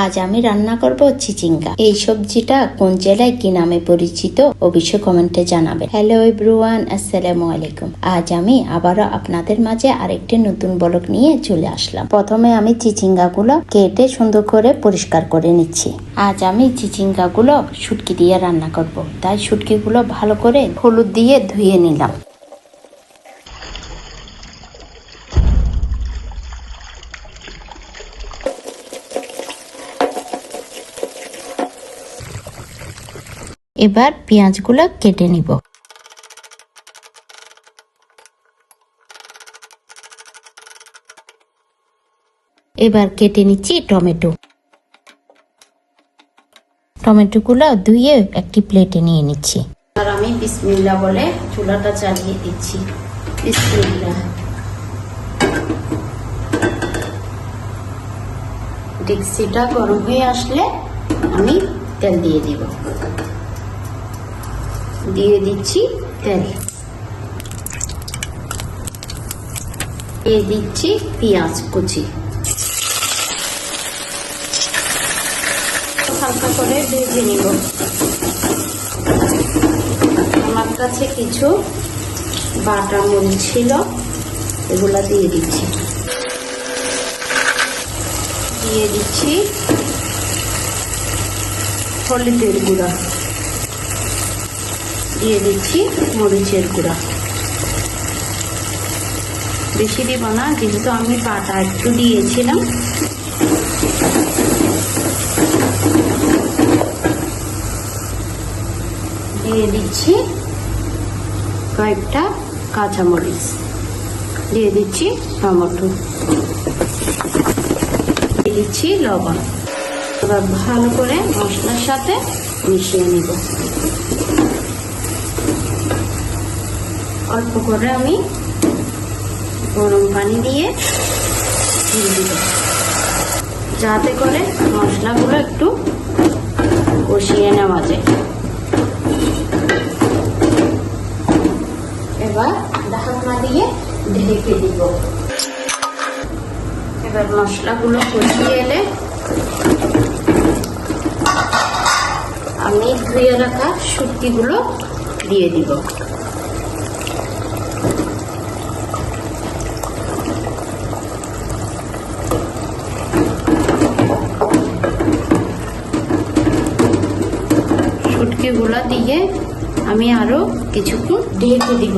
আজ আমি রান্না করব চিচিঙ্গা। এই সবজিটা কোন জেলায় কি নামে পরিচিত অবশ্যই কমেন্টে জানাবেন। হ্যালো এভরিওয়ান, আসসালামু আলাইকুম। আজ আমি আবারও আপনাদের মাঝে আরেকটি নতুন ব্লগ নিয়ে চলে আসলাম। প্রথমে আমি চিচিঙ্গা গুলো কেটে সুন্দর করে পরিষ্কার করে নিচ্ছি। আজ আমি চিচিঙ্গা গুলো শুটকি দিয়ে রান্না করব, তাই শুটকি গুলো ভালো করে হলুদ দিয়ে ধুয়ে নিলাম। এবার পেঁয়াজগুলো কেটে নিব। এবার কেটে নিচ্ছি টমেটো। টমেটোগুলো ধুয়ে একটি প্লেটে নিয়ে নিচ্ছি। আর আমি বিসমিল্লাহ বলে চুলাটা চালিয়ে দিচ্ছি। বিসমিল্লাহ। ডেকচিটা গরম হয়ে আসলে আমি তেল দিয়ে দিব। দিয়ে দিচ্ছি তেল, দিয়ে দিচ্ছি পেঁয়াজ কুচি, হালকা করে ভেজে নিব। আমার কাছে কিছু বাটা মরিচ ছিল, এগুলা দিয়ে দিচ্ছি। দিয়ে দিচ্ছি হলুদের গুঁড়া, দিয়ে দিচ্ছি মরিচের গুঁড়া। বেশি দিব না, যেহেতু আমি বাটা একটু দিয়েছিলাম। দিয়ে দিচ্ছি কয়েকটা কাঁচামরিচ, দিয়ে দিচ্ছি টমেটো, দিয়ে দিচ্ছি লবণ। এবার ভালো করে মশলার সাথে মিশিয়ে নিব। অল্প করে আমি গরম পানি দিয়ে দিব, যাতে করে মশলাগুলো একটু কষিয়ে নেওয়া যায়। এবার ঢাকনা দিয়ে ঢেকে দিব। এবার মশলাগুলো কষিয়ে এলে আমি ধুয়ে রাখা শুটকিগুলো দিয়ে দিব। শুটকিগুলো দিয়ে আমি আরো কিছুক্ষণ ঢেকে দিব।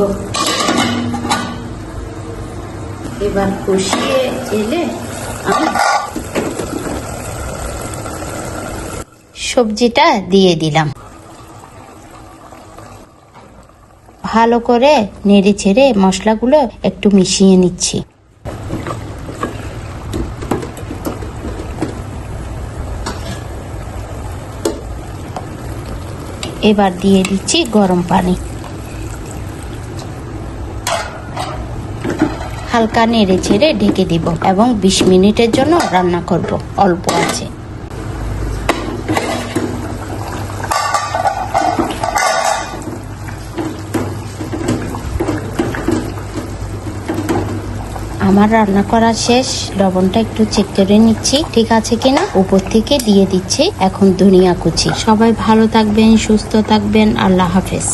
এবার কষিয়ে এলে আমি সবজিটা দিয়ে দিলাম। ভালো করে নেড়ে ছেড়ে মশলাগুলো একটু মিশিয়ে নিচ্ছি। এবার দিয়ে দিচ্ছি গরম পানি। হালকা নেড়ে ছেড়ে ঢেকে দিব এবং 20 মিনিটের জন্য রান্না করব অল্প আছে। আমার রান্না করা শেষ, লবণটা একটু চেক করে নিচ্ছি ঠিক আছে কিনা। উপর থেকে দিয়ে দিচ্ছি এখন ধনিয়া কুচি। সবাই ভালো থাকবেন, সুস্থ থাকবেন। আল্লাহ হাফেজ।